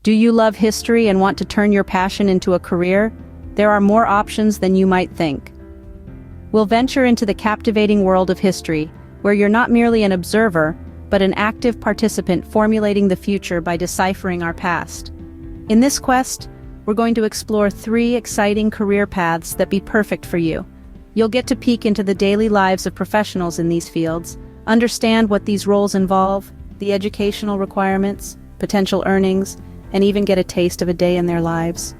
Do you love history and want to turn your passion into a career? There are more options than you might think. We'll venture into the captivating world of history, where you're not merely an observer, but an active participant formulating the future by deciphering our past. In this quest, we're going to explore 3 exciting career paths that be perfect for you. You'll get to peek into the daily lives of professionals in these fields, understand what these roles involve, the educational requirements, potential earnings, and even get a taste of a day in their lives.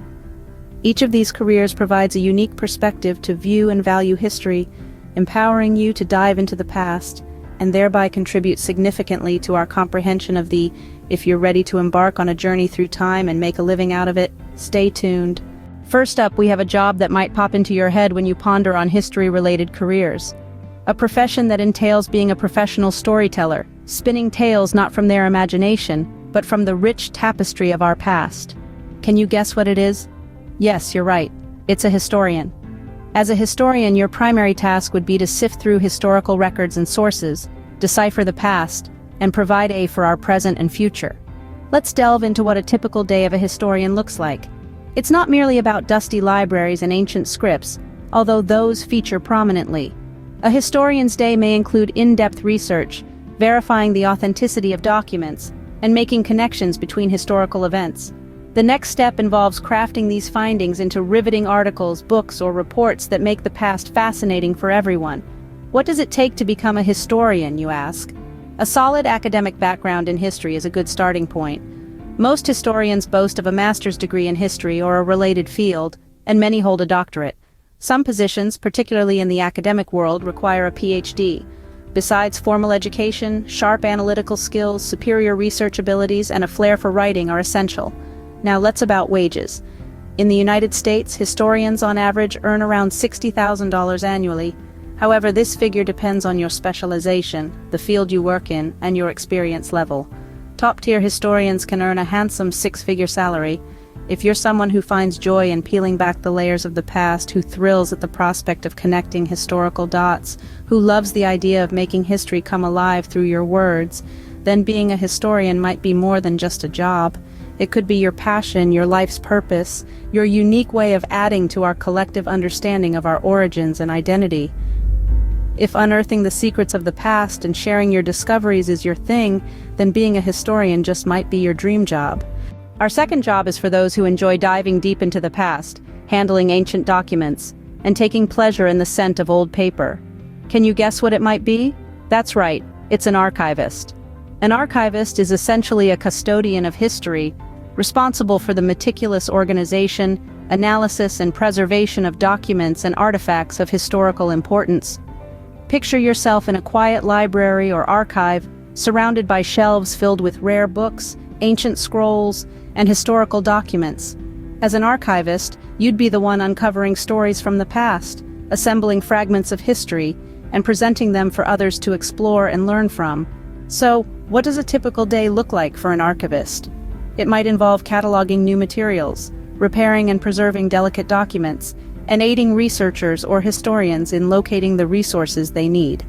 Each of these careers provides a unique perspective to view and value history, empowering you to dive into the past, and thereby contribute significantly to our comprehension of the, if you're ready to embark on a journey through time and make a living out of it, stay tuned. First up, we have a job that might pop into your head when you ponder on history-related careers. A profession that entails being a professional storyteller, spinning tales not from their imagination, but from the rich tapestry of our past. Can you guess what it is? Yes, you're right. It's a historian. As a historian, your primary task would be to sift through historical records and sources, decipher the past, and provide for our present and future. Let's delve into what a typical day of a historian looks like. It's not merely about dusty libraries and ancient scripts, although those feature prominently. A historian's day may include in-depth research, verifying the authenticity of documents, and making connections between historical events. The next step involves crafting these findings into riveting articles, books, or reports that make the past fascinating for everyone. What does it take to become a historian, you ask? A solid academic background in history is a good starting point. Most historians boast of a master's degree in history or a related field, and many hold a doctorate. Some positions, particularly in the academic world, require a PhD. Besides formal education, sharp analytical skills, superior research abilities, and a flair for writing are essential. Now let's about wages. In the United States, historians on average earn around $60,000 annually. However, this figure depends on your specialization, the field you work in, and your experience level. Top-tier historians can earn a handsome 6-figure salary. If you're someone who finds joy in peeling back the layers of the past, who thrills at the prospect of connecting historical dots, who loves the idea of making history come alive through your words, then being a historian might be more than just a job. It could be your passion, your life's purpose, your unique way of adding to our collective understanding of our origins and identity. If unearthing the secrets of the past and sharing your discoveries is your thing, then being a historian just might be your dream job. Our second job is for those who enjoy diving deep into the past, handling ancient documents, and taking pleasure in the scent of old paper. Can you guess what it might be? That's right, it's an archivist. An archivist is essentially a custodian of history, responsible for the meticulous organization, analysis, and preservation of documents and artifacts of historical importance. Picture yourself in a quiet library or archive, surrounded by shelves filled with rare books, ancient scrolls, and historical documents. As an archivist, you'd be the one uncovering stories from the past, assembling fragments of history, and presenting them for others to explore and learn from. So, what does a typical day look like for an archivist? It might involve cataloging new materials, repairing and preserving delicate documents, and aiding researchers or historians in locating the resources they need.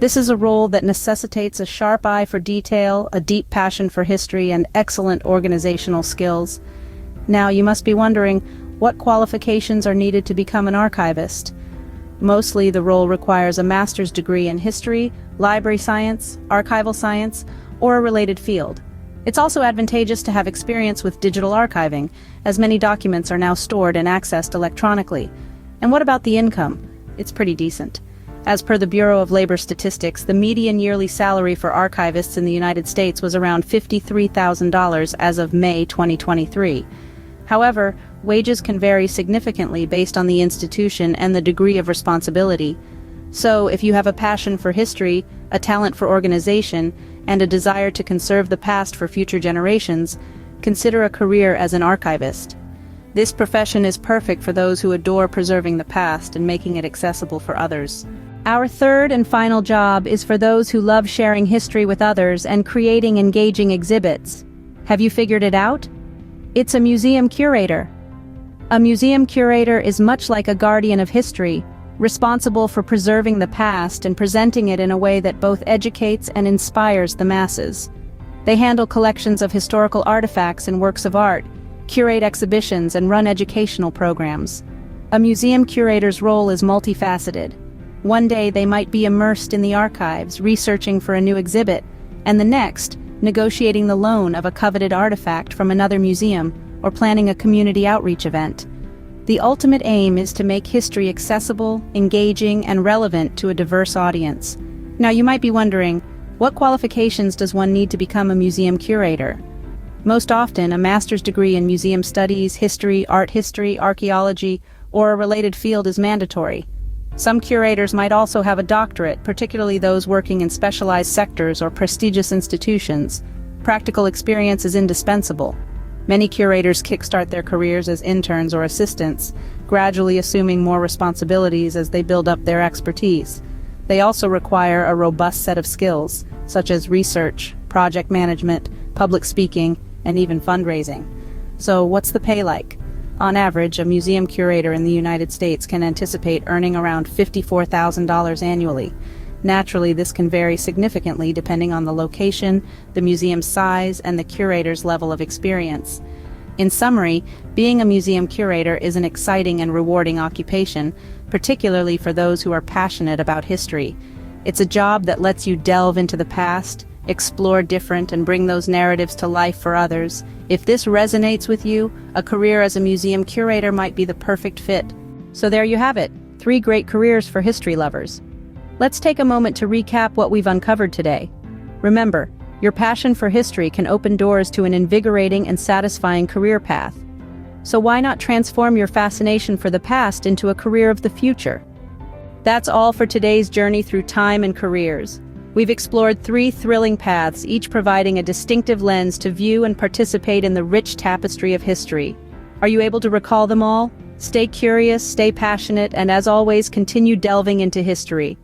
This is a role that necessitates a sharp eye for detail, a deep passion for history, and excellent organizational skills. Now, you must be wondering, what qualifications are needed to become an archivist? Mostly, the role requires a master's degree in history, library science, archival science, or a related field. It's also advantageous to have experience with digital archiving, as many documents are now stored and accessed electronically. And what about the income? It's pretty decent. As per the Bureau of Labor Statistics, the median yearly salary for archivists in the United States was around $53,000 as of May 2023. However, wages can vary significantly based on the institution and the degree of responsibility. So, if you have a passion for history, a talent for organization, and a desire to conserve the past for future generations, consider a career as an archivist. This profession is perfect for those who adore preserving the past and making it accessible for others. Our third and final job is for those who love sharing history with others and creating engaging exhibits. Have you figured it out? It's a museum curator. A museum curator is much like a guardian of history, responsible for preserving the past and presenting it in a way that both educates and inspires the masses. They handle collections of historical artifacts and works of art, curate exhibitions, and run educational programs. A museum curator's role is multifaceted. One day they might be immersed in the archives, researching for a new exhibit, and the next, negotiating the loan of a coveted artifact from another museum or planning a community outreach event. The ultimate aim is to make history accessible, engaging, and relevant to a diverse audience. Now you might be wondering, what qualifications does one need to become a museum curator? Most often, a master's degree in museum studies, history, art history, archaeology, or a related field is mandatory. Some curators might also have a doctorate, particularly those working in specialized sectors or prestigious institutions. Practical experience is indispensable. Many curators kickstart their careers as interns or assistants, gradually assuming more responsibilities as they build up their expertise. They also require a robust set of skills, such as research, project management, public speaking, and even fundraising. So, what's the pay like? On average, a museum curator in the United States can anticipate earning around $54,000 annually. Naturally, this can vary significantly depending on the location, the museum's size, and the curator's level of experience. In summary, being a museum curator is an exciting and rewarding occupation, particularly for those who are passionate about history. It's a job that lets you delve into the past, explore different, and bring those narratives to life for others. If this resonates with you, a career as a museum curator might be the perfect fit. So there you have it, 3 great careers for history lovers. Let's take a moment to recap what we've uncovered today. Remember, your passion for history can open doors to an invigorating and satisfying career path. So why not transform your fascination for the past into a career of the future? That's all for today's journey through time and careers. We've explored 3 thrilling paths, each providing a distinctive lens to view and participate in the rich tapestry of history. Are you able to recall them all? Stay curious, stay passionate, and as always, continue delving into history.